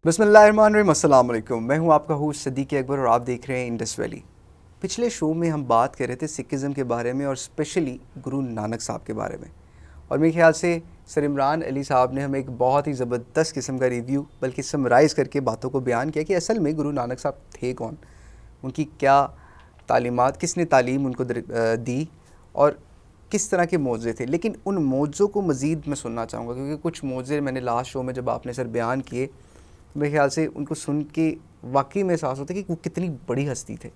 بسم اللہ الرحمن الرحیم، السلام علیکم۔ میں ہوں آپ کا ہوسٹ صدیق اکبر اور آپ دیکھ رہے ہیں انڈس ویلی۔ پچھلے شو میں ہم بات کر رہے تھے سکھزم کے بارے میں اور اسپیشلی گرو نانک صاحب کے بارے میں، اور میرے خیال سے سر عمران علی صاحب نے ہمیں ایک بہت ہی زبردست قسم کا ریویو بلکہ سمرائز کر کے باتوں کو بیان کیا کہ اصل میں گرو نانک صاحب تھے کون، ان کی کیا تعلیمات، کس نے تعلیم ان کو دی اور کس طرح کے معجزے تھے۔ لیکن ان معجزوں کو مزید میں سننا چاہوں گا کیونکہ کچھ معجزے میں نے لاسٹ شو میں جب آپ نے سر بیان کیے، میرے خیال سے ان کو سن کے واقعی میں احساس ہوتا ہے کہ وہ کتنی بڑی ہستی تھے۔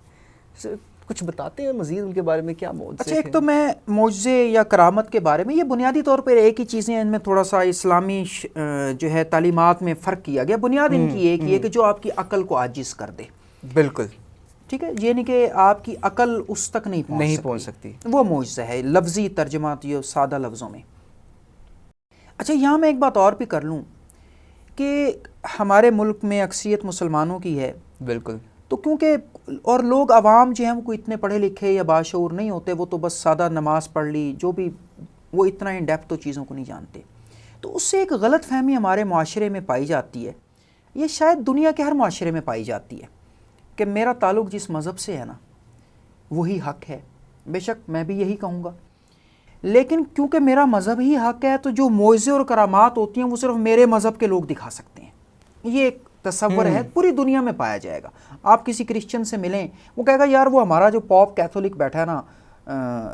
کچھ بتاتے ہیں مزید ان کے بارے میں، کیا معجزے اچھا، تھے؟ ایک تو میں معجزے یا کرامت کے بارے میں، یہ بنیادی طور پر ایک ہی چیزیں، ان میں تھوڑا سا اسلامی جو ہے تعلیمات میں فرق کیا گیا۔ بنیاد ان کی ایک ہی ہے کہ جو آپ کی عقل کو عاجز کر دے، بالکل ٹھیک ہے، یعنی کہ آپ کی عقل اس تک نہیں پہنچ سکتی، وہ معجزہ ہے، لفظی ترجمہ یہ سادہ لفظوں میں۔ اچھا، یہاں میں ایک بات اور بھی کر لوں کہ ہمارے ملک میں اکثریت مسلمانوں کی ہے، بالکل، تو کیونکہ اور لوگ عوام جو ہیں وہ کوئی اتنے پڑھے لکھے یا باشعور نہیں ہوتے، وہ تو بس سادہ نماز پڑھ لی، جو بھی وہ اتنا ان ڈیپتھ تو چیزوں کو نہیں جانتے، تو اس سے ایک غلط فہمی ہمارے معاشرے میں پائی جاتی ہے، یہ شاید دنیا کے ہر معاشرے میں پائی جاتی ہے، کہ میرا تعلق جس مذہب سے ہے نا وہی حق ہے۔ بے شک میں بھی یہی کہوں گا، لیکن کیونکہ میرا مذہب ہی حق ہے تو جو معجزے اور کرامات ہوتی ہیں وہ صرف میرے مذہب کے لوگ دکھا سکتے ہیں، یہ ایک تصور ہے، پوری دنیا میں پایا جائے گا۔ آپ کسی کرسچن سے ملیں، وہ کہے گا یار وہ ہمارا جو پوپ کیتھولک بیٹھا ہے نا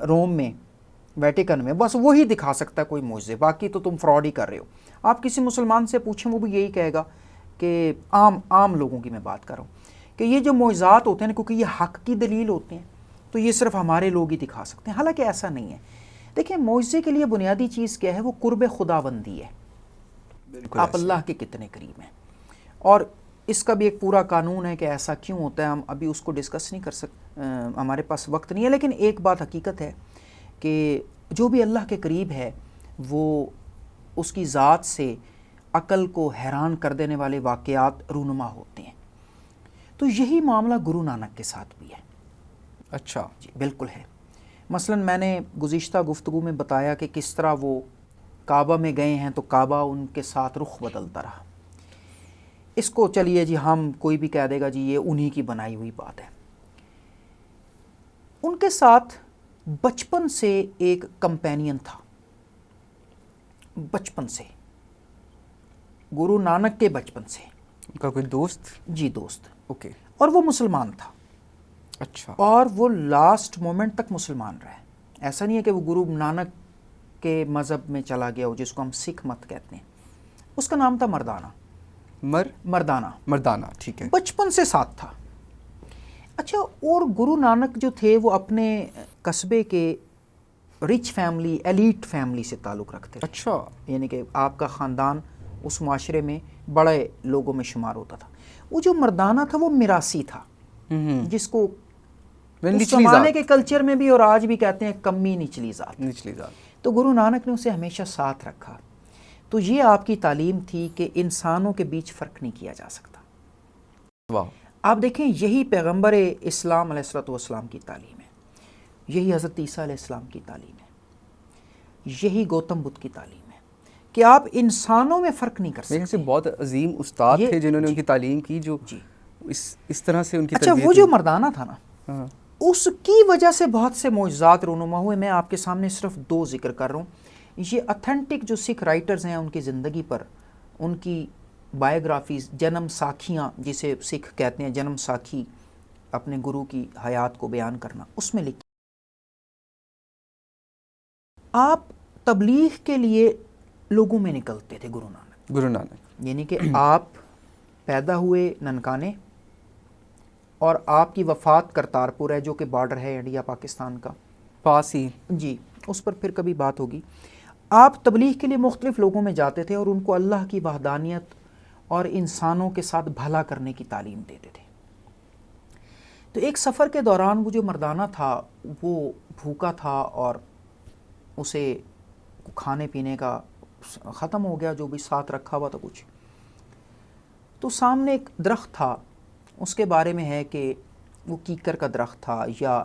روم میں، ویٹیکن میں، بس وہی دکھا سکتا ہے کوئی معجزے، باقی تو تم فراڈ ہی کر رہے ہو۔ آپ کسی مسلمان سے پوچھیں وہ بھی یہی کہے گا، کہ عام لوگوں کی میں بات کر رہا ہوں، کہ یہ جو معجزات ہوتے ہیں کیونکہ یہ حق کی دلیل ہوتے ہیں تو یہ صرف ہمارے لوگ ہی دکھا سکتے ہیں، حالانکہ ایسا نہیں ہے۔ دیکھیں، معجزے کے لیے بنیادی چیز کیا ہے؟ وہ قرب خدا بندی ہے، آپ اللہ کے کتنے قریب ہیں، اور اس کا بھی ایک پورا قانون ہے کہ ایسا کیوں ہوتا ہے، ہم ابھی اس کو ڈسکس نہیں کر سکتے، ہمارے پاس وقت نہیں ہے، لیکن ایک بات حقیقت ہے کہ جو بھی اللہ کے قریب ہے وہ اس کی ذات سے عقل کو حیران کر دینے والے واقعات رونما ہوتے ہیں، تو یہی معاملہ گرو نانک کے ساتھ بھی ہے۔ اچھا جی بالکل ہے۔ مثلا میں نے گزشتہ گفتگو میں بتایا کہ کس طرح وہ کعبہ میں گئے ہیں تو کعبہ ان کے ساتھ رخ بدلتا رہا۔ اس کو چلیے جی ہم کوئی بھی کہہ دے گا جی یہ انہی کی بنائی ہوئی بات ہے۔ ان کے ساتھ بچپن سے ایک کمپینین تھا، بچپن سے، گرو نانک کے بچپن سے ان کا کوئی دوست؟ جی دوست، اوکے، اور وہ مسلمان تھا، اچھا، اور وہ لاسٹ مومنٹ تک مسلمان رہے۔ ایسا نہیں ہے کہ وہ گرو نانک کے مذہب میں چلا گیا ہو، جس کو ہم سکھ مت کہتے ہیں، اس کا نام تھا مردانہ، مردانہ، ٹھیک ہے، بچپن سے ساتھ تھا۔ اچھا، اور گرو نانک جو تھے وہ اپنے قصبے کے رچ فیملی، ایلیٹ فیملی سے تعلق رکھتے تھے، اچھا، یعنی کہ آپ کا خاندان اس معاشرے میں بڑے لوگوں میں شمار ہوتا تھا۔ وہ جو مردانہ تھا وہ میراثی تھا، جس کو اس زمانے کے کلچر میں بھی اور آج بھی کہتے ہیں کمی نچلی ذات، تو گرو نانک نے اسے ہمیشہ ساتھ رکھا۔ تو یہ آپ کی تعلیم تھی کہ انسانوں کے بیچ فرق نہیں کیا جا سکتا۔ واہ، آپ دیکھیں یہی پیغمبر اسلام علیہ السلام کی تعلیم ہے، یہی حضرت عیسیٰ علیہ السلام کی تعلیم ہے، یہی گوتم بدھ کی تعلیم ہے کہ آپ انسانوں میں فرق نہیں کر سکتے۔ میرے سے بہت عظیم استاد تھے جنہوں نے ان کی تعلیم کی، جو اس طرح سے ان کی اچھا، تربیت وہ جو مردانہ تھا نا، ہاں، اس کی وجہ سے بہت سے معجزات رونما ہوئے۔ میں آپ کے سامنے صرف 2 ذکر کر رہا ہوں۔ یہ اتھینٹک جو سکھ رائٹرز ہیں ان کی زندگی پر، ان کی بائیوگرافیز، جنم ساکھیاں جسے سکھ کہتے ہیں، جنم ساکھی، اپنے گرو کی حیات کو بیان کرنا، اس میں لکھی آپ تبلیغ کے لیے لوگوں میں نکلتے تھے گرو نانک، یعنی کہ آپ پیدا ہوئے ننکانے اور آپ کی وفات کرتارپور ہے جو کہ بارڈر ہے انڈیا پاکستان کا، پاس ہی، جی اس پر پھر کبھی بات ہوگی۔ آپ تبلیغ کے لیے مختلف لوگوں میں جاتے تھے اور ان کو اللہ کی وحدانیت اور انسانوں کے ساتھ بھلا کرنے کی تعلیم دیتے تھے۔ تو ایک سفر کے دوران وہ جو مردانہ تھا وہ بھوکا تھا اور اسے کھانے پینے کا ختم ہو گیا، جو بھی ساتھ رکھا ہوا تھا کچھ، تو سامنے ایک درخت تھا، اس کے بارے میں ہے کہ وہ کیکر کا درخت تھا یا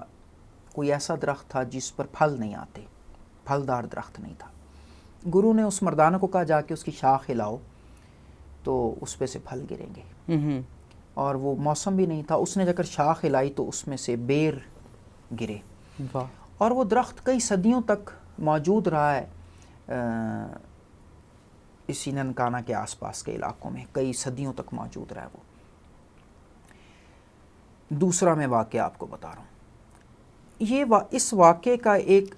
کوئی ایسا درخت تھا جس پر پھل نہیں آتے، پھلدار درخت نہیں تھا۔ گرو نے اس مردانہ کو کہا جا کے اس کی شاخ ہلاؤ، تو اس پہ سے پھل گریں گے. اور وہ موسم بھی نہیں تھا, اس نے جا کر شاخ ہلائی تو اس میں سے بیر گرے. اور وہ درخت کئی صدیوں تک موجود رہا ہے اسی ننکانہ کے آس پاس کے علاقوں میں, کئی صدیوں تک موجود رہا ہے وہ. دوسرا میں واقعہ آپ کو بتا رہا ہوں, اس واقعے کا ایک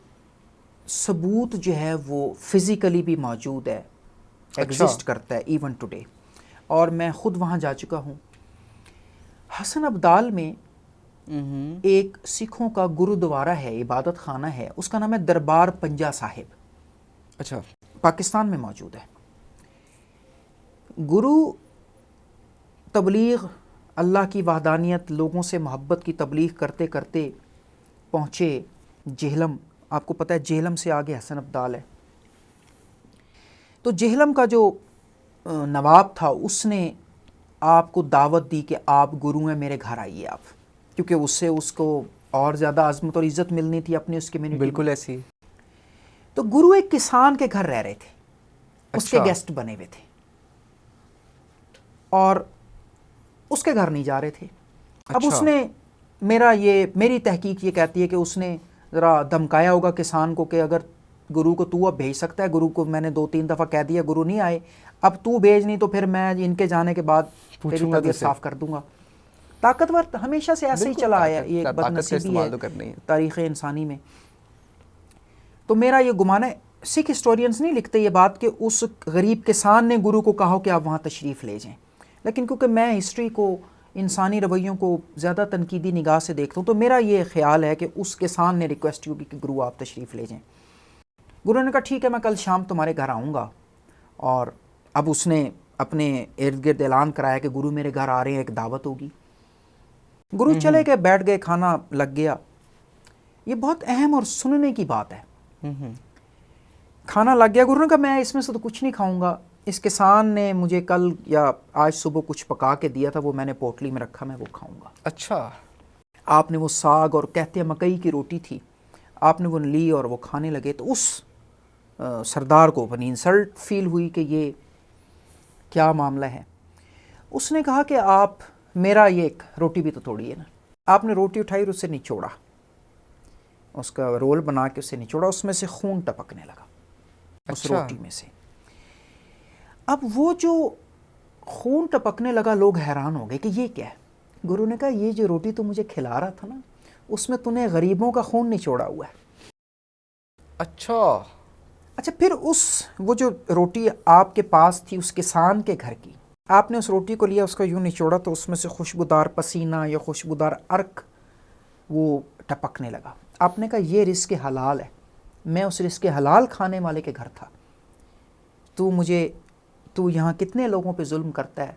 ثبوت جو ہے وہ فزیکلی بھی موجود ہے, ایگزسٹ کرتا ہے ایون ٹوڈے, اور میں خود وہاں جا چکا ہوں. حسن ابدال میں ایک سکھوں کا گرودوارہ ہے, عبادت خانہ ہے, اس کا نام ہے دربار پنجا صاحب. اچھا. پاکستان میں موجود ہے. گرو تبلیغ, اللہ کی وحدانیت, لوگوں سے محبت کی تبلیغ کرتے کرتے پہنچے جہلم. آپ کو پتہ ہے جہلم سے آگے حسن ابدال ہے. تو جہلم کا جو نواب تھا اس نے آپ کو دعوت دی کہ آپ گرو ہیں, میرے گھر آئیے آپ, کیونکہ اس سے اس کو اور زیادہ عظمت اور عزت ملنی تھی اپنی اس کمیونٹی. بالکل ایسی. تو گرو ایک کسان کے گھر رہ رہے تھے, اس کے گیسٹ بنے ہوئے تھے, اور اس کے گھر نہیں جا رہے تھے. اب اس نے میری تحقیق یہ کہتی ہے کہ اس نے ذرا دھمکایا ہوگا کسان کو کہ اگر گرو کو تو اب بھیج سکتا ہے, گرو کو میں نے 2-3 دفعہ کہہ دیا, گرو نہیں آئے, اب تو بھیج نہیں تو پھر میں ان کے جانے کے بعد تیری طبیعت صاف کر دوں گا. طاقتور ہمیشہ سے ایسے ہی چلا آیا, یہ ایک بدنصیبی ہے تاریخ انسانی میں. تو میرا یہ گمان ہے, سکھ ہسٹورینز نہیں لکھتے یہ بات کہ اس غریب کسان نے گرو کو کہا کہ آپ وہاں تشریف لے جائیں, لیکن کیونکہ میں ہسٹری کو, انسانی رویوں کو زیادہ تنقیدی نگاہ سے دیکھتا ہوں, تو میرا یہ خیال ہے کہ اس کسان نے ریکویسٹ کی کہ گرو آپ تشریف لے جائیں. گرو نے کہا ٹھیک ہے, میں کل شام تمہارے گھر آؤں گا. اور اب اس نے اپنے ارد گرد اعلان کرایا کہ گرو میرے گھر آ رہے ہیں, ایک دعوت ہوگی. گرو چلے گئے, بیٹھ گئے, کھانا لگ گیا. یہ بہت اہم اور سننے کی بات ہے. کھانا لگ گیا, گرو نے کہا میں اس میں سے تو کچھ نہیں کھاؤں گا, اس کسان نے مجھے کل یا آج صبح کچھ پکا کے دیا تھا, وہ میں نے پوٹلی میں رکھا, میں وہ کھاؤں گا. اچھا. آپ نے وہ ساگ اور کہتے ہیں مکئی کی روٹی تھی, آپ نے وہ لی اور وہ کھانے لگے. تو اس سردار کو اپنی انسلٹ فیل ہوئی کہ یہ کیا معاملہ ہے. اس نے کہا کہ آپ میرا یہ ایک روٹی بھی تو توڑی ہے نا. آپ نے روٹی اٹھائی اور اسے نچوڑا, اس کا رول بنا کے اسے نچوڑا, اس میں سے خون ٹپکنے لگا اس روٹی میں سے. اب وہ جو خون ٹپکنے لگا, لوگ حیران ہو گئے کہ یہ کیا ہے. گرو نے کہا یہ جو روٹی تو مجھے کھلا رہا تھا نا, اس میں تو نے غریبوں کا خون نچوڑا ہوا ہے. اچھا پھر وہ جو روٹی آپ کے پاس تھی اس کسان کے گھر کی, آپ نے اس روٹی کو لیا, اس کا یوں نچوڑا, تو اس میں سے خوشبودار پسینہ یا خوشبودار عرق وہ ٹپکنے لگا. آپ نے کہا یہ رزق حلال ہے, میں اس رزق حلال کھانے والے کے گھر تھا. تو یہاں کتنے لوگوں پہ ظلم کرتا ہے,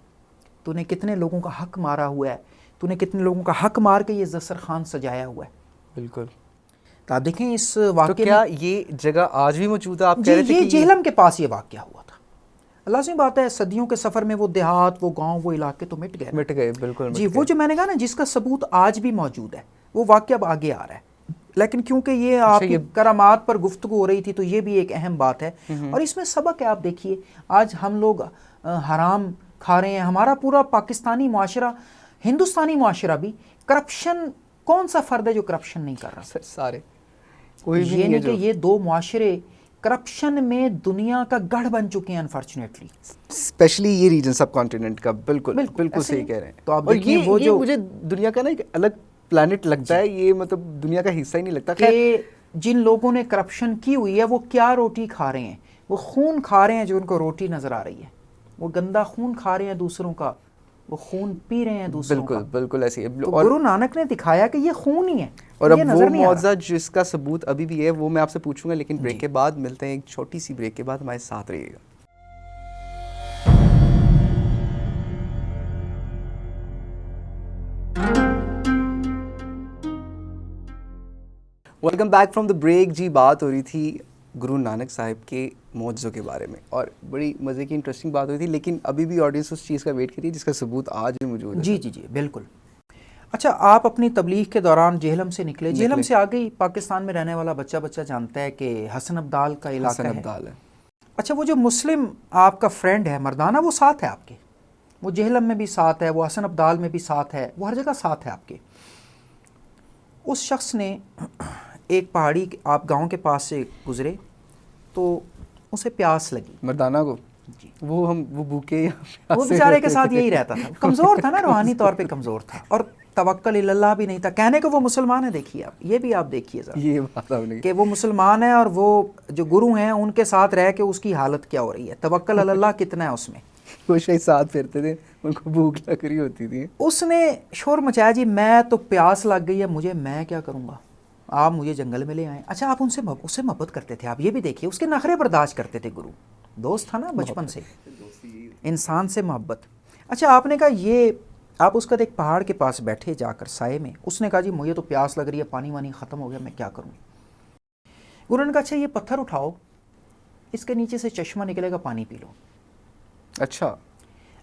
تو نے کتنے لوگوں کا حق مارا ہوا ہے, تو نے کتنے لوگوں کا حق مار کے یہ دسترخوان سجایا ہوا ہے. بالکل. تو آپ دیکھیں اس واقعے تو کیا یہ جگہ آج بھی موجود ہے؟ آپ کہہ رہے تھے یہ کہ جہلم کے پاس یہ واقعہ ہوا تھا. لازمی بات ہے, صدیوں کے سفر میں وہ دیہات, وہ گاؤں, وہ علاقے تو مٹ گئے. بالکل جی. وہ جو میں نے کہا نا جس کا ثبوت آج بھی موجود ہے, وہ واقعہ اب آگے آ رہا ہے. لیکن کیونکہ یہ آپ کی کرامات پر گفتگو ہو رہی تھی تو یہ بھی ایک اہم بات ہے, اور اس میں سبق ہے. آپ دیکھیے آج ہم لوگ حرام کھا رہے ہیں, ہمارا پورا پاکستانی معاشرہ, ہندوستانی معاشرہ بھی, کرپشن, کون سا فرد ہے جو کرپشن نہیں کر رہا؟ سارے. کوئی بھی یہ نہیں ہے کہ یہ دو معاشرے کرپشن میں دنیا کا گڑھ بن چکے ہیں انفارچونیٹلی, اسپیشلی یہ ریجن سب کانٹیننٹ کا. بالکل صحیح کہہ رہے ہیں. تو آپ اور دیکھیں وہ جو مجھے دنیا کا نا ایک الگ پلانٹ لگتا ہے, یہ مطلب دنیا کا حصہ ہی نہیں لگتا. کہ جن لوگوں نے کرپشن کی ہوئی ہے وہ کیا روٹی کھا رہے ہیں, وہ خون کھا رہے ہیں جو ان کو روٹی نظر آ رہی ہے, وہ گندا خون کھا رہے ہیں دوسروں کا, وہ خون پی رہے ہیں دوسروں کا. بالکل ایسی. تو گرو نانک نے دکھایا کہ یہ خون ہی ہے, اور اب وہ معجزہ جس کا ثبوت ابھی بھی ہے وہ میں آپ سے پوچھوں گا, لیکن بریک کے بعد ملتے ہیں, ایک چھوٹی سی بریک کے بعد ہمارے ساتھ رہیے گا. Welcome back from the break. جی بات ہو رہی تھی گرو نانک صاحب کے معجزوں کے بارے میں, اور بڑی مزے کی انٹرسٹنگ بات ہوئی تھی, لیکن ابھی بھی آڈینس اس چیز کا ویٹ کر رہی ہے جس کا ثبوت آج بھی موجود ہے. جی بالکل. اچھا آپ اپنی تبلیغ کے دوران جہلم سے نکلے, جہلم سے آگے ہی پاکستان میں رہنے والا بچہ جانتا ہے کہ حسن ابدال کا علاقہ ہے. ابدال ہے. اچھا وہ جو مسلم آپ کا فرینڈ ہے مردانہ, وہ ساتھ ہے آپ کے؟ وہ جہلم میں بھی ساتھ ہے، وہ حسن ابدال میں بھی ساتھ ہے، وہ ہر جگہ ساتھ ہے آپ کے. اس شخص نے ایک پہاڑی، آپ گاؤں کے پاس سے گزرے تو اسے پیاس لگی. مردانہ کو جی وہ بھوکے وہ بیچارے کے ساتھ یہی رہتا تھا، کمزور تھا نا، روحانی طور پہ کمزور تھا، اور توکل اللہ بھی نہیں تھا. کہنے کو وہ مسلمان ہے، دیکھیے آپ، یہ بھی آپ دیکھیے ذرا یہ بات آپ نے کہ وہ مسلمان ہے اور وہ جو گرو ہیں ان کے ساتھ رہ کے اس کی حالت کیا ہو رہی ہے. توکل اللہ کتنا ہے اس میں. وہ شاید ساتھ پھرتے تھے، ان کو بھوک لگ رہی ہوتی تھی. اس نے شور مچایا، جی میں تو پیاس لگ گئی ہے مجھے، میں کیا کروں گا، آپ مجھے جنگل میں لے آئیں. اچھا آپ اس سے محبت کرتے تھے، آپ یہ بھی دیکھیے، اس کے نخرے برداشت کرتے تھے گرو. دوست تھا نا بچپن سے، انسان سے محبت. اچھا آپ نے کہا یہ، آپ اس کا ایک پہاڑ کے پاس بیٹھے جا کر سائے میں. اس نے کہا جی مجھے تو پیاس لگ رہی ہے، پانی وانی ختم ہو گیا، میں کیا کروں. گرو نے کہا اچھا یہ پتھر اٹھاؤ، اس کے نیچے سے چشمہ نکلے گا، پانی پی لو. اچھا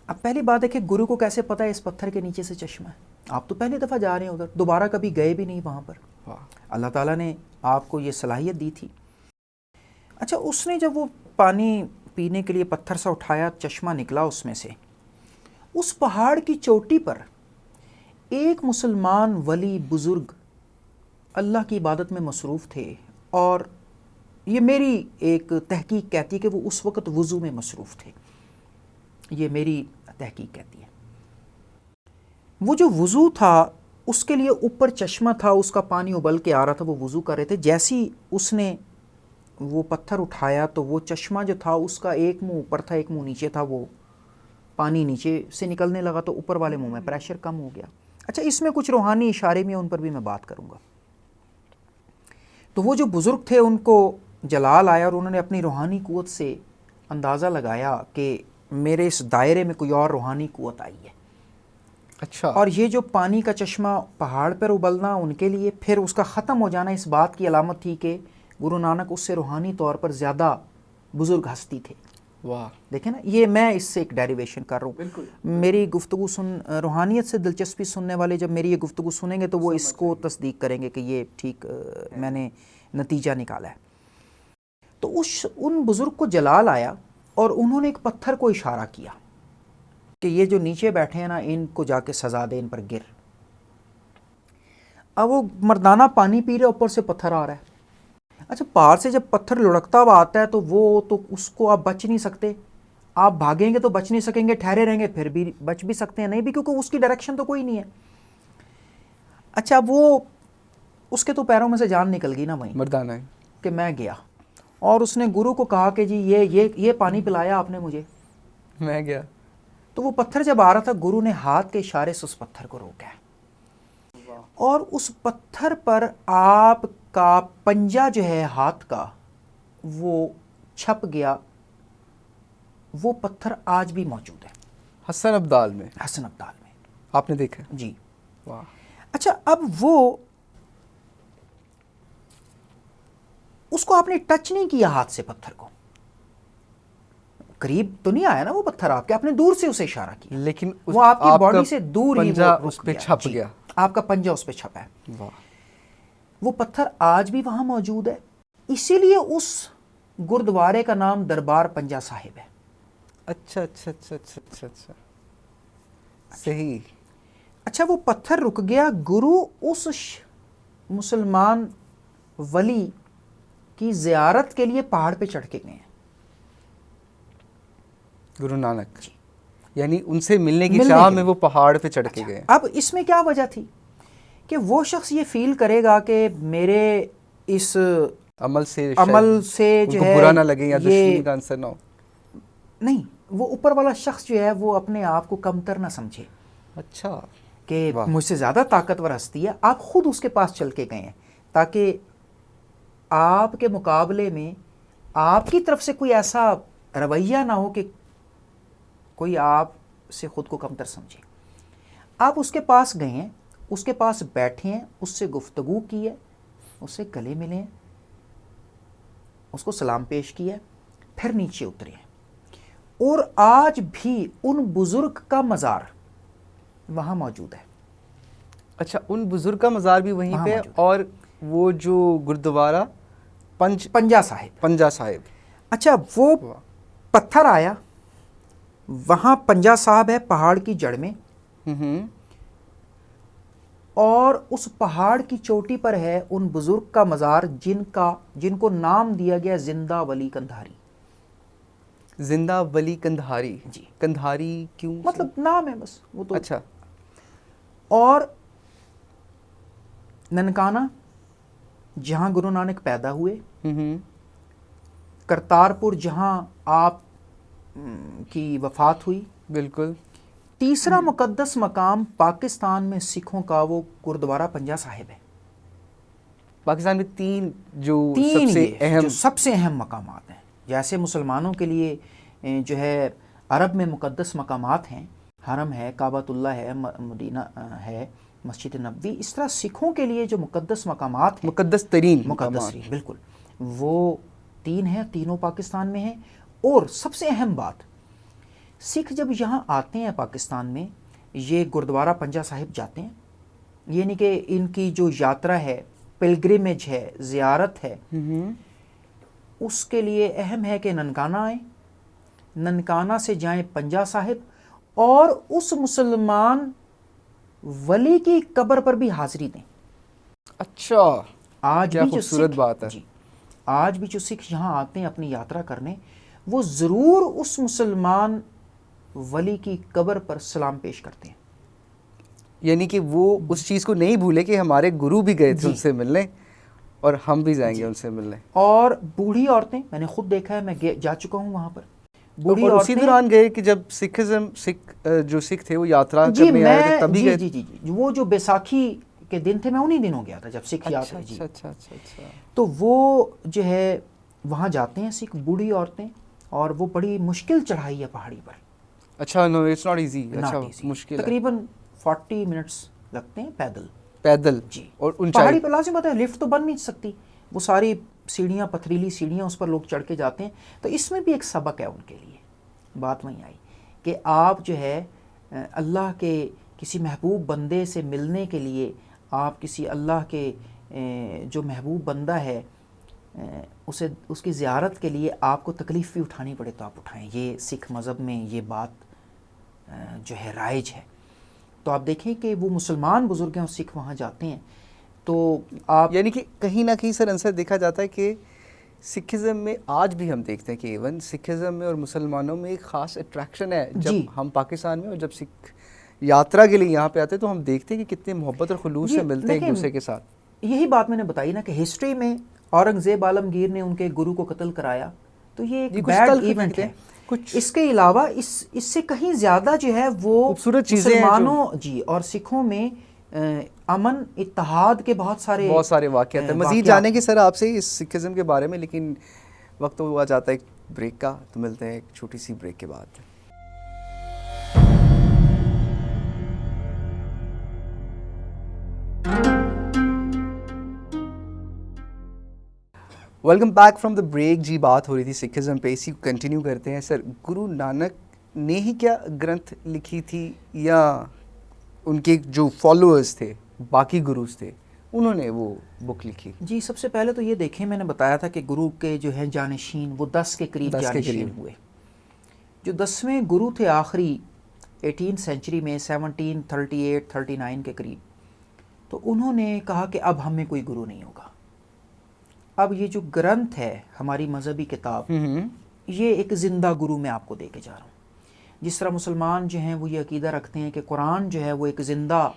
اب پہلی بات ہے کہ گرو کو کیسے پتہ ہے اس پتھر کے نیچے سے چشمہ ہے؟ آپ تو پہلی دفعہ جا رہے ہیں ادھر، دوبارہ کبھی گئے بھی نہیں وہاں پر. اللہ تعالیٰ نے آپ کو یہ صلاحیت دی تھی. اچھا اس نے جب وہ پانی پینے کے لیے پتھر سا اٹھایا، چشمہ نکلا اس میں سے. اس پہاڑ کی چوٹی پر ایک مسلمان ولی بزرگ اللہ کی عبادت میں مصروف تھے، اور یہ میری ایک تحقیق کہتی ہے کہ وہ اس وقت وضو میں مصروف تھے. یہ میری تحقیق کہتی ہے. وہ جو وضو تھا اس کے لیے اوپر چشمہ تھا، اس کا پانی ابل کے آ رہا تھا، وہ وضو کر رہے تھے. جیسی اس نے وہ پتھر اٹھایا تو وہ چشمہ جو تھا اس کا ایک منہ اوپر تھا، ایک منہ نیچے تھا. وہ پانی نیچے سے نکلنے لگا تو اوپر والے منہ میں پریشر کم ہو گیا. اچھا اس میں کچھ روحانی اشارے میں ان پر بھی میں بات کروں گا. تو وہ جو بزرگ تھے ان کو جلال آیا، اور انہوں نے اپنی روحانی قوت سے اندازہ لگایا کہ میرے اس دائرے میں کوئی اور روحانی قوت آئی ہے. اچھا. اور یہ جو پانی کا چشمہ پہاڑ پر ابلنا ان کے لیے پھر اس کا ختم ہو جانا اس بات کی علامت تھی کہ گرو نانک اس سے روحانی طور پر زیادہ بزرگ ہستی تھے. واہ. دیکھیں نا، یہ میں اس سے ایک ڈیریویشن کر رہا ہوں. بالکل. میری گفتگو روحانیت سے دلچسپی سننے والے جب میری یہ گفتگو سنیں گے تو وہ اس کو تصدیق کریں گے کہ یہ ٹھیک میں نے نتیجہ نکالا ہے. تو ان بزرگ کو جلال آیا اور انہوں نے ایک پتھر کو اشارہ کیا کہ یہ جو نیچے بیٹھے ہیں نا ان کو جا کے سزا دے، ان پر گر. اب وہ مردانہ پانی پی رہے، اوپر سے پتھر آ رہا ہے. اچھا پار سے جب پتھر لڑکتا ہوا آتا ہے تو وہ تو اس کو آپ بچ نہیں سکتے. آپ بھاگیں گے تو بچ نہیں سکیں گے، ٹھہرے رہیں گے پھر بھی بچ بھی سکتے ہیں نہیں بھی، کیونکہ اس کی ڈائریکشن تو کوئی نہیں ہے. اچھا وہ اس کے تو پیروں میں سے جان نکل گئی نا وہیں مردانہ کہ میں گیا، اور اس نے گرو کو کہا کہ جی یہ پانی پلایا آپ نے مجھے، میں گیا. تو وہ پتھر جب آ رہا تھا گرو نے ہاتھ کے اشارے سے اس پتھر کو روکا ہے، اور اس پتھر پر آپ کا پنجہ جو ہے ہاتھ کا وہ چھپ گیا. وہ پتھر آج بھی موجود ہے حسن ابدال میں. حسن ابدال میں آپ نے دیکھا؟ جی. واہ. اچھا اب وہ اس کو آپ نے ٹچ نہیں کیا ہاتھ سے، پتھر کو قریب تو نہیں آیا نا وہ پتھر آپ کے، آپ نے دور سے اسے اشارہ کیا، لیکن وہ آپ کی باڈی سے دور ہی وہ اس پہ چھپ گیا. آپ کا پنجہ اس پہ چھپا ہے. واہ. وہ پتھر آج بھی وہاں موجود ہے، اسی لیے اس گردوارے کا نام دربار پنجہ صاحب ہے. اچھا اچھا اچھا اچھا اچھا اچھا صحیح. اچھا وہ پتھر رک گیا. گرو اس مسلمان ولی کی زیارت کے لیے پہاڑ پہ چڑھ کے گئے ہیں. گرو نانک یعنی ان سے ملنے کی چاہ میں وہ پہاڑ پہ چڑھ کے گئے. اب اس میں کیا وجہ تھی کہ وہ شخص یہ فیل کرے گا کہ میرے اس عمل سے جو ہے برا نہ لگے یا دشمنی کا عنصر نہ ہو. نہیں، وہ اوپر والا شخص جو ہے وہ اپنے آپ کو کمتر نہ سمجھے. اچھا کہ مجھ سے زیادہ طاقتور ہستی ہے. آپ خود اس کے پاس چل کے گئے ہیں تاکہ آپ کے مقابلے میں آپ کی طرف سے کوئی ایسا رویہ نہ ہو کہ کوئی آپ سے خود کو کمتر سمجھے. آپ اس کے پاس گئے ہیں، اس کے پاس بیٹھے ہیں، اس سے گفتگو کی ہے، اس سے گلے ملے ہیں، اس کو سلام پیش کیا ہے، پھر نیچے اترے ہیں. اور آج بھی ان بزرگ کا مزار وہاں موجود ہے. اچھا ان بزرگ کا مزار بھی وہیں پہ، اور وہ جو گردوارہ پنجہ صاحب. پنجہ صاحب. اچھا وہ پتھر آیا، وہاں پنجہ صاحب ہے پہاڑ کی جڑ میں، اور اس پہاڑ کی چوٹی پر ہے ان بزرگ کا مزار جن کو نام دیا گیا زندہ ولی کندھاری۔ زندہ ولی کندھاری، جی کندھاری کیوں؟ مطلب نام ہے بس وہ تو۔ اچھا۔ اور ننکانہ جہاں گرو نانک پیدا ہوئے، کرتارپور جہاں آپ کی وفات ہوئی، بالکل۔ تیسرا مقدس مقام پاکستان میں سکھوں کا وہ گردوارہ پنجہ صاحب ہے۔ پاکستان میں تین جو تین سب سے یہ اہم جو سب سے اہم مقامات ہیں، جیسے مسلمانوں کے لیے جو ہے عرب میں مقدس مقامات ہیں، حرم ہے، کعبۃ اللہ ہے، مدینہ ہے، مسجد نبوی، اس طرح سکھوں کے لیے جو مقدس مقامات ہیں، مقدس ترین مقدس ترین، بالکل وہ تین ہیں، تینوں پاکستان میں ہیں۔ اور سب سے اہم بات، سکھ جب یہاں آتے ہیں پاکستان میں، یہ گردوارہ پنجہ صاحب جاتے ہیں، یعنی کہ ان کی جو یاترا ہے، پلگرمیج ہے، زیارت ہے، اس کے لیے اہم ہے کہ ننکانہ آئیں، ننکانہ سے جائیں پنجہ صاحب، اور اس مسلمان ولی کی قبر پر بھی حاضری دیں۔ اچھا، آج کیا بھی جو خوبصورت سکھ، بات ہے۔ جی آج بھی جو سکھ یہاں آتے ہیں اپنی یاترا کرنے، وہ ضرور اس مسلمان ولی کی قبر پر سلام پیش کرتے ہیں۔ یعنی کہ وہ اس چیز کو نہیں بھولے کہ ہمارے گرو بھی گئے تھے ان سے ملنے، اور ہم بھی جائیں گے ان سے ملنے۔ اور بوڑھی عورتیں، میں نے خود دیکھا ہے، میں جا چکا ہوں وہاں پر، بوڑھی اور عورتیں۔ اسی دوران گئے کہ جب جو سکھ تھے وہ یاترا کرنے آئے تھے تبھی گئے؟ جی وہ جو بیساکھی کے دن تھے، میں انہی دنوں گیا تھا جب سکھ یاترا۔ جی اچھا۔ تو وہ جو ہے وہاں جاتے ہیں سکھ، بوڑھی عورتیں، اور وہ بڑی مشکل چڑھائی ہے پہاڑی پر۔ اچھا، نو اٹس ناٹ ایزی، اچھا مشکل ہے، تقریباً 40 منٹس لگتے ہیں پیدل۔ جی، اور پہاڑی پر لازم بات ہے، لفٹ تو بن نہیں سکتی، وہ ساری سیڑھیاں، پتھریلی سیڑھیاں، اس پر لوگ چڑھ کے جاتے ہیں۔ تو اس میں بھی ایک سبق ہے ان کے لیے، بات وہیں آئی کہ آپ جو ہے اللہ کے کسی محبوب بندے سے ملنے کے لیے، آپ کسی اللہ کے جو محبوب بندہ ہے اس کی زیارت کے لیے آپ کو تکلیف بھی اٹھانی پڑے تو آپ اٹھائیں۔ یہ سکھ مذہب میں یہ بات جو ہے رائج ہے۔ تو آپ دیکھیں کہ وہ مسلمان بزرگ ہیں اور سکھ وہاں جاتے ہیں، تو آپ یعنی کہ کہیں نہ کہیں سر عنصر دیکھا جاتا ہے کہ سکھزم میں آج بھی ہم دیکھتے ہیں کہ ایون سکھزم میں اور مسلمانوں میں ایک خاص اٹریکشن ہے۔ جب ہم پاکستان میں اور جب سکھ یاترا کے لیے یہاں پہ آتے ہیں تو ہم دیکھتے ہیں کہ کتنے محبت اور خلوص سے ملتے ہیں ایک دوسرے کے ساتھ۔ یہی بات میں نے بتائی نا کہ ہسٹری میں اورنگزیب عالمگیر نے ان کے گرو کو قتل کرایا، تو یہ ایک بیڈ ایونٹ ہے۔ اس کے علاوہ اس سے کہیں زیادہ جو ہے وہ مسلمانوں جی اور سکھوں میں امن اتحاد کے بہت سارے واقعات ہیں۔ مزید جانیں گے سر آپ سے اس سکھزم کے بارے میں، لیکن وقت ہوا جاتا ہے ایک بریک کا، تو ملتے ہیں ایک چھوٹی سی بریک کے بعد۔ Welcome back from the break. جی بات ہو رہی تھی سکھزم پہ، اسی کو کنٹینیو کرتے ہیں۔ سر، گرو نانک نے ہی کیا گرنتھ لکھی تھی یا ان کے جو فالوورز تھے، باقی گروز تھے، انہوں نے وہ بک لکھی؟ جی سب سے پہلے تو یہ دیکھیں، میں نے بتایا تھا کہ گرو کے جو ہیں جانشین وہ 10 کے قریب جانشین ہوئے۔ جو 10ویں گرو تھے آخری 18 سینچری میں 1738 39 کے قریب، تو انہوں نے کہا کہ اب ہمیں کوئی گرو نہیں ہوگا، اب یہ جو گرنتھ ہے ہماری مذہبی کتاب، یہ ایک زندہ گرو میں آپ کو دے کے جا رہا ہوں۔ جس طرح مسلمان جو ہیں وہ یہ عقیدہ رکھتے ہیں کہ قرآن جو ہے وہ ایک زندہ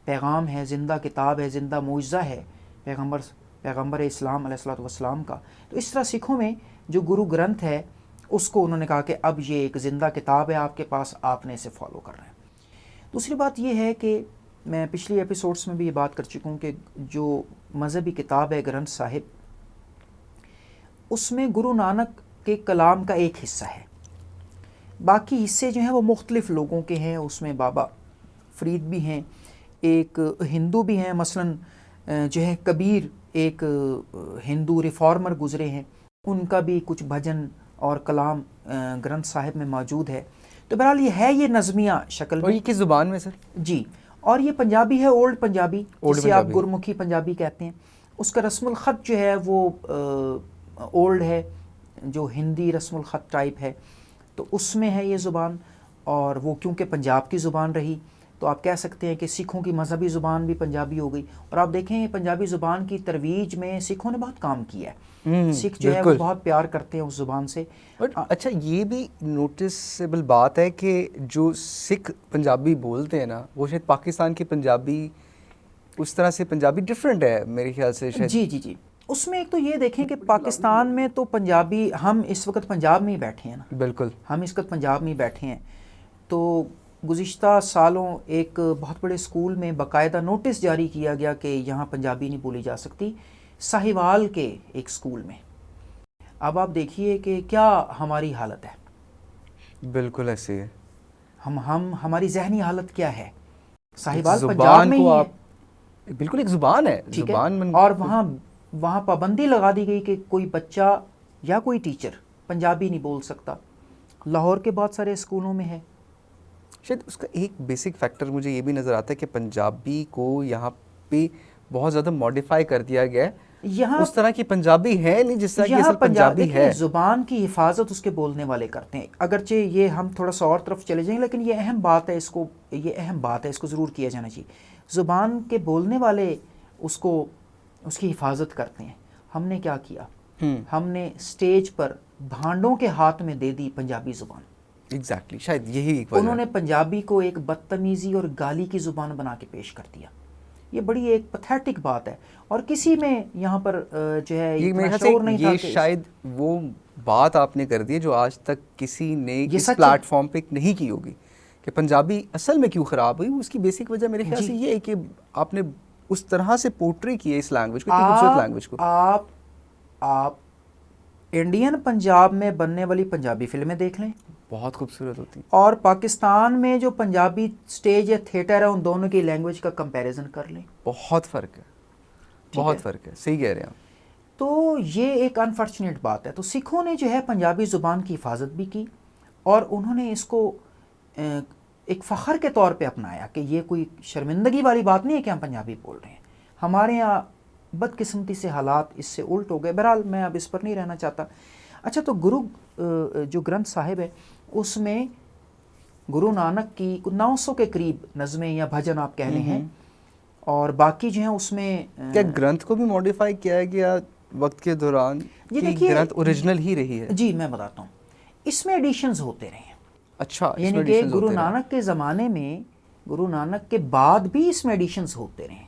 پیغام ہے، زندہ کتاب ہے، زندہ معجزہ ہے پیغمبر اسلام علیہ الصلوۃ والسلام کا، تو اس طرح سکھوں میں جو گرو گرنتھ ہے اس کو انہوں نے کہا کہ اب یہ ایک زندہ کتاب ہے آپ کے پاس، آپ نے اسے فالو کرنا ہے۔ دوسری بات یہ ہے کہ میں پچھلی ایپیسوڈس میں بھی یہ بات کر چکا ہوں کہ جو مذہبی کتاب ہے گرنتھ صاحب، اس میں گرو نانک کے کلام کا ایک حصہ ہے، باقی حصے جو ہیں وہ مختلف لوگوں کے ہیں۔ اس میں بابا فرید بھی ہیں، ایک ہندو بھی ہیں، مثلاً جو ہے کبیر ایک ہندو ریفارمر گزرے ہیں، ان کا بھی کچھ بھجن اور کلام گرنتھ صاحب میں موجود ہے۔ تو بہرحال یہ ہے یہ نظمیہ شکل میں۔ اور یہ کس زبان میں سر؟ جی، اور یہ پنجابی ہے، اولڈ پنجابی، جسے آپ گرمکھی پنجابی کہتے ہیں۔ اس کا رسم الخط جو ہے وہ اولڈ ہے، جو ہندی رسم الخط ٹائپ ہے، تو اس میں ہے یہ زبان۔ اور وہ کیونکہ پنجاب کی زبان رہی تو آپ کہہ سکتے ہیں کہ سکھوں کی مذہبی زبان بھی پنجابی ہو گئی. اور آپ دیکھیں پنجابی زبان کی ترویج میں سکھوں نے بہت کام کیا ہے. سکھ جو ہے وہ بہت پیار کرتے ہیں اس زبان سے. اچھا یہ بھی نوٹسیبل بات ہے کہ جو سکھ پنجابی بولتے ہیں نا وہ شاید پاکستان کی پنجابی اس طرح سے پنجابی ڈفرینٹ ہے میرے خیال سے شاید. جی اس میں ایک تو یہ دیکھیں کہ پاکستان میں تو پنجابی، ہم اس وقت پنجاب میں ہی بیٹھے ہیں نا. بالکل ہم اس وقت پنجاب میں ہی بیٹھے ہیں. تو گزشتہ سالوں ایک بہت بڑے اسکول میں باقاعدہ نوٹس جاری کیا گیا کہ یہاں پنجابی نہیں بولی جا سکتی، ساہیوال کے ایک اسکول میں. اب آپ دیکھیے کہ کیا ہماری حالت ہے. بالکل ایسے ہے. ہماری ذہنی حالت کیا ہے. ساہیوال پنجاب میں ہی ہے. بالکل ایک زبان ہے. ٹھیک ہے. اور وہاں پابندی لگا دی گئی کہ کوئی بچہ یا کوئی ٹیچر پنجابی نہیں بول سکتا. لاہور کے بہت سارے اسکولوں میں ہے. شاید اس کا ایک بیسک فیکٹر مجھے یہ بھی نظر آتا ہے کہ پنجابی کو یہاں پہ بہت زیادہ ماڈیفائی کر دیا گیا ہے. یہاں اس طرح کی پنجابی ہے نہیں جس طرح کی اصل پنجابی ہے. زبان کی حفاظت اس کے بولنے والے کرتے ہیں. اگرچہ یہ ہم تھوڑا سا اور طرف چلے جائیں لیکن یہ اہم بات ہے، اس کو ضرور کیا جانا چاہیے. زبان کے بولنے والے اس کی حفاظت کرتے ہیں. ہم نے کیا کیا؟ ہم نے اسٹیج پر بھانڈوں کے ہاتھ میں دے دی پنجابی زبان. ایگزیکٹلی شاید یہی ایک وجہ. انہوں نے پنجابی کو ایک بدتمیزی اور گالی کی زبان بنا کے پیش کر دیا. یہ بڑی ایک پتھیٹک بات ہے اور کسی میں یہاں پر جو ہے اتنا شعور نہیں تھا. یہ شاید وہ بات آپ نے کر دی جو آج تک کسی نے اس پلیٹ فارم پہ نہیں کی ہوگی کہ پنجابی اصل میں کیوں خراب ہوئی. اس کی بیسک وجہ میرے خیال سے یہ ہے کہ آپ نے اس طرح سے پورٹری کی ہے اس لینگویج کو، اتنی خوبصورت لینگویج کو. آپ انڈین پنجاب میں بننے والی پنجابی فلمیں دیکھ لیں، بہت خوبصورت ہوتی ہیں. اور پاکستان میں جو پنجابی سٹیج یا تھیٹر ہے ان دونوں کی لینگویج کا کمپیریزن کر لیں. بہت فرق ہے، بہت فرق ہے. صحیح کہہ رہے ہیں آپ. تو یہ ایک انفارچونیٹ بات ہے. تو سکھوں نے جو ہے پنجابی زبان کی حفاظت بھی کی اور انہوں نے اس کو ایک فخر کے طور پہ اپنایا کہ یہ کوئی شرمندگی والی بات نہیں ہے کہ ہم پنجابی بول رہے ہیں. ہمارے یہاں بدقسمتی سے حالات اس سے الٹ ہو گئے. بہرحال میں اب اس پر نہیں رہنا چاہتا. اچھا تو گرو جو گرنتھ صاحب ہے اس میں گرو نانک کی 900 کے قریب نظمیں یا بھجن آپ کہہ لیں ہیں اور باقی جو ہیں اس میں کیا گرنتھ کو بھی ماڈیفائی کیا گیا وقت کے دوران کہ گرنتھ اوریجنل ہی رہی ہے؟ جی میں بتاتا ہوں. اس میں ایڈیشنز ہوتے رہے ہیں. اچھا یعنی کہ گرو نانک کے زمانے میں، گرو نانک کے بعد بھی اس میں ایڈیشنز ہوتے رہے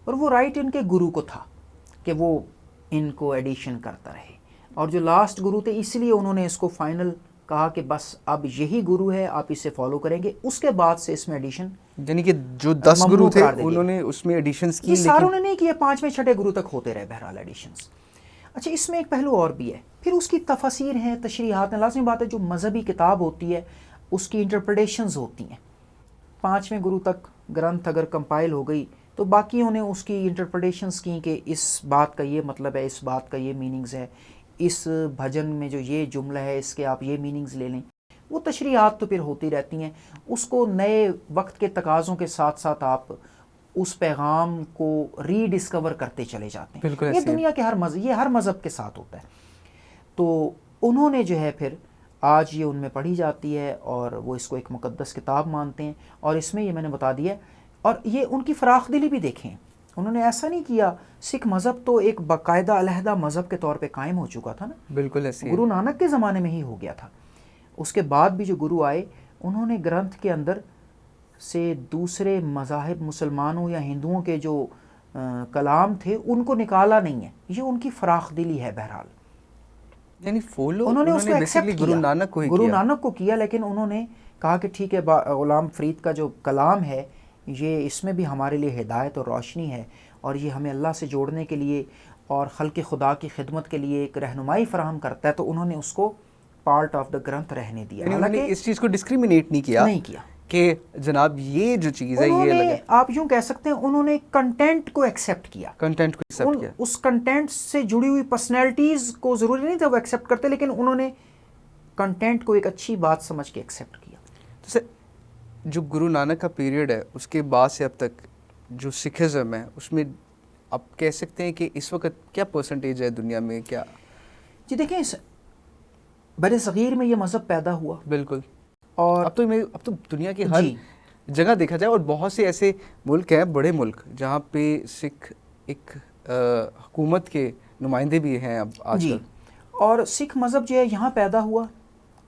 اور وہ رائٹ ان کے گرو کو تھا کہ وہ ان کو ایڈیشن کرتا رہے. اور جو لاسٹ گرو تھے اس لیے انہوں نے اس کو فائنل کہا کہ بس اب یہی گرو ہے، آپ اسے فالو کریں گے. اس کے بعد سے اس میں ایڈیشن، یعنی کہ جو 10 گرو تھے انہوں نے اس میں ایڈیشنز کی، یہ ساروں نے نہیں کیا. 5ویں 6ٹھے گرو تک ہوتے رہے بہرحال ایڈیشنز. اچھا اس میں ایک پہلو اور بھی ہے. پھر اس کی تفاسیر ہیں، تشریحات ہیں. لازمی بات ہے جو مذہبی کتاب ہوتی ہے اس کی انٹرپریٹیشنز ہوتی ہیں. 5ویں گرو تک گرنتھ اگر کمپائل ہو گئی تو باقیوں نے اس کی انٹرپریٹیشنز کی کہ اس بات کا یہ مطلب ہے، اس بات کا یہ میننگز ہے، اس بھجن میں جو یہ جملہ ہے اس کے آپ یہ میننگز لے لیں. وہ تشریحات تو پھر ہوتی رہتی ہیں. اس کو نئے وقت کے تقاضوں کے ساتھ ساتھ آپ اس پیغام کو ری ڈسکور کرتے چلے جاتے ہیں. یہ دنیا کے ہر مذہب کے ساتھ ہوتا ہے. تو انہوں نے جو ہے پھر آج یہ ان میں پڑھی جاتی ہے اور وہ اس کو ایک مقدس کتاب مانتے ہیں. اور اس میں یہ میں نے بتا دیا اور یہ ان کی فراخ دلی بھی دیکھیں. انہوں نے ایسا نہیں کیا. سکھ مذہب تو ایک باقاعدہ علیحدہ مذہب کے طور پہ قائم ہو چکا تھا نا. بالکل ایسے گرو نانک کے زمانے میں ہی ہو گیا تھا. اس کے بعد بھی جو گرو آئے انہوں نے گرنتھ کے اندر سے دوسرے مذاہب مسلمانوں یا ہندوؤں کے جو کلام تھے ان کو نکالا نہیں ہے. یہ ان کی فراخ دلی ہے. بہرحال یعنی فالو انہوں نے اس کو ایکسیپٹ کیا، گرو نانک کو کیا، لیکن انہوں نے کہا کہ ٹھیک ہے غلام فرید کا جو کلام ہے یہ اس میں بھی ہمارے لیے ہدایت اور روشنی ہے اور یہ ہمیں اللہ سے جوڑنے کے لیے اور خلق خدا کی خدمت کے لیے ایک رہنمائی فراہم کرتا ہے. تو انہوں نے اس کو پارٹ آف دا گرنتھ رہنے دیا. انہوں نے اس چیز کو ڈسکریمنیٹ نہیں کیا کہ جناب یہ جو چیز ہے یہ الگ ہے. آپ یوں کہہ سکتے ہیں انہوں نے کنٹینٹ کو ایکسیپٹ کیا. اس کنٹینٹ سے جڑی ہوئی پرسنالٹیز کو ضروری نہیں تھا وہ ایکسیپٹ کرتے، لیکن انہوں نے کنٹینٹ کو ایک اچھی بات سمجھ کے ایکسیپٹ کیا. جو گرو نانک کا پیریڈ ہے اس کے بعد سے اب تک جو سکھزم ہے اس میں آپ کہہ سکتے ہیں کہ اس وقت کیا پرسنٹیج ہے دنیا میں؟ کیا جی دیکھیں بر صغیر میں یہ مذہب پیدا ہوا بالکل، اور اب تو دنیا کی ہر جگہ دیکھا جائے، اور بہت سے ایسے ملک ہیں، بڑے ملک، جہاں پہ سکھ ایک حکومت کے نمائندے بھی ہیں اب آج کل. اور سکھ مذہب جو ہے یہاں پیدا ہوا،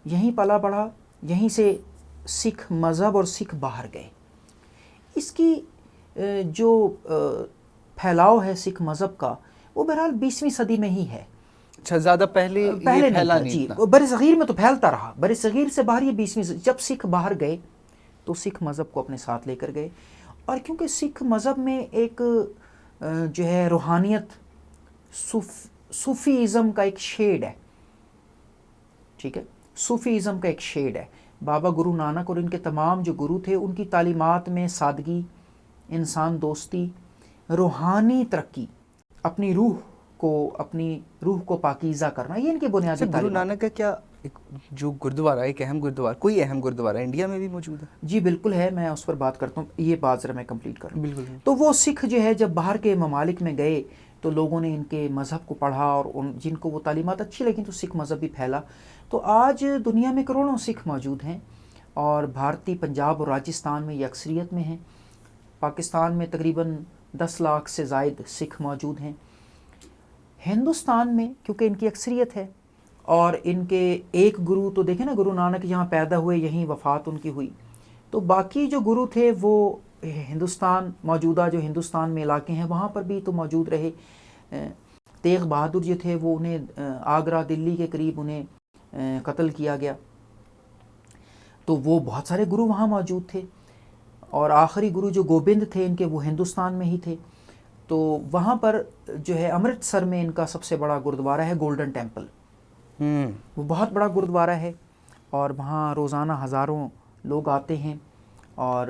یہیں پلا بڑھا، یہیں سے سکھ مذہب اور سکھ باہر گئے. اس کی جو پھیلاؤ ہے سکھ مذہب کا، وہ بہرحال 20ویں صدی میں ہی ہے. اچھا، زیادہ پہلے پھیلا نہیں جی، اتنا. بر صغیر میں تو پھیلتا رہا، بر صغیر سے باہر یہ 20ویں صدی. جب سکھ باہر گئے تو سکھ مذہب کو اپنے ساتھ لے کر گئے. اور کیونکہ سکھ مذہب میں ایک جو ہے روحانیت، صوفیزم کا ایک شیڈ ہے، ٹھیک ہے، صوفیزم کا ایک شیڈ ہے. بابا گرو نانک اور ان کے تمام جو گرو تھے، ان کی تعلیمات میں سادگی، انسان دوستی، روحانی ترقی، اپنی روح کو پاکیزہ کرنا، یہ ان کی بنیادی گرو تعلیمات. نانک کا کیا جو گردوارہ، ایک اہم گردوارہ، کوئی اہم گردوارہ انڈیا میں بھی موجود ہے؟ جی بالکل ہے، میں اس پر بات کرتا ہوں. یہ بات ذرا میں کمپلیٹ کروں. بالکل. تو وہ سکھ جو ہے جب باہر کے ممالک میں گئے تو لوگوں نے ان کے مذہب کو پڑھا، اور جن کو وہ تعلیمات اچھی لگیں تو سکھ مذہب بھی پھیلا. تو آج دنیا میں کروڑوں سکھ موجود ہیں، اور بھارتی پنجاب اور راجستھان میں یہ اکثریت میں ہیں. پاکستان میں تقریباً 10 لاکھ سے زائد سکھ موجود ہیں. ہندوستان میں کیونکہ ان کی اکثریت ہے، اور ان کے ایک گرو تو دیکھیں نا، گرو نانک یہاں پیدا ہوئے، یہیں وفات ان کی ہوئی. تو باقی جو گرو تھے وہ ہندوستان، موجودہ جو ہندوستان میں علاقے ہیں وہاں پر بھی تو موجود رہے. تیغ بہادر جو تھے وہ انہیں آگرہ، دلی کے قریب انہیں قتل کیا گیا. تو وہ بہت سارے گرو وہاں موجود تھے. اور آخری گرو جو گوبند تھے ان کے، وہ ہندوستان میں ہی تھے. تو وہاں پر جو ہے امرتسر میں ان کا سب سے بڑا گردوارہ ہے، گولڈن ٹیمپل. وہ بہت بڑا گردوارہ ہے، اور وہاں روزانہ ہزاروں لوگ آتے ہیں، اور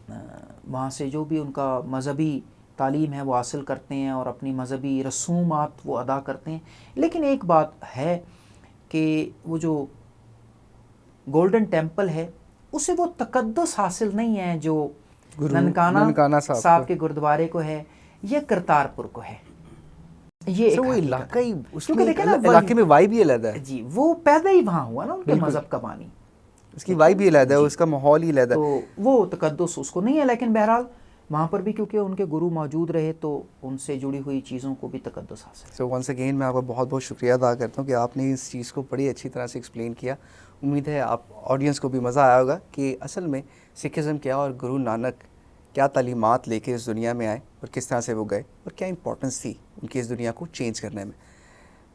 وہاں سے جو بھی ان کا مذہبی تعلیم ہے وہ حاصل کرتے ہیں، اور اپنی مذہبی رسومات وہ ادا کرتے ہیں. لیکن ایک بات ہے کہ وہ جو گولڈن ٹیمپل ہے اسے وہ تقدس حاصل نہیں ہے جو ننکانہ صاحب کے گردوارے کو ہے، یہ کرتارپور کو ہے. یہ ایک علاقہ ہی، اس کیونکہ دیکھیں نا علاقے میں وائب ہی علیحدہ ہے. جی، وہ پیدا ہی وہاں ہوا نا، ان کے مذہب کا بانی، اس کی وائب بھی علیحدہ ہے، اس کا ماحول ہی علیحدہ ہے. تو وہ تقدس اس کو نہیں ہے. لیکن بہرحال وہاں پر بھی کیونکہ ان کے گرو موجود رہے تو ان سے جڑی ہوئی چیزوں کو بھی تقدس حاصل. سو ونس اگین میں آپ کا بہت بہت شکریہ ادا کرتا ہوں کہ آپ نے اس چیز کو بڑی اچھی طرح سے ایکسپلین کیا. امید ہے آپ آڈینس کو بھی مزہ آیا ہوگا کہ اصل میں سکھزم کیا، اور گرو نانک کیا تعلیمات لے کے اس دنیا میں آئے، اور کس طرح سے وہ گئے، اور کیا امپورٹنس تھی ان کی اس دنیا کو چینج کرنے میں.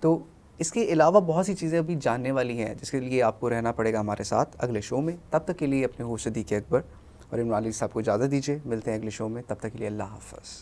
تو اس کے علاوہ بہت سی چیزیں ابھی جاننے والی ہیں، جس کے لیے آپ کو رہنا پڑے گا ہمارے ساتھ اگلے شو میں. تب تک کے لیے اپنے ہوسٹ صدیق اکبر اور عمران علی صاحب کو اجازت دیجیے. ملتے ہیں اگلے شو میں، تب تک کے لیے اللہ حافظ.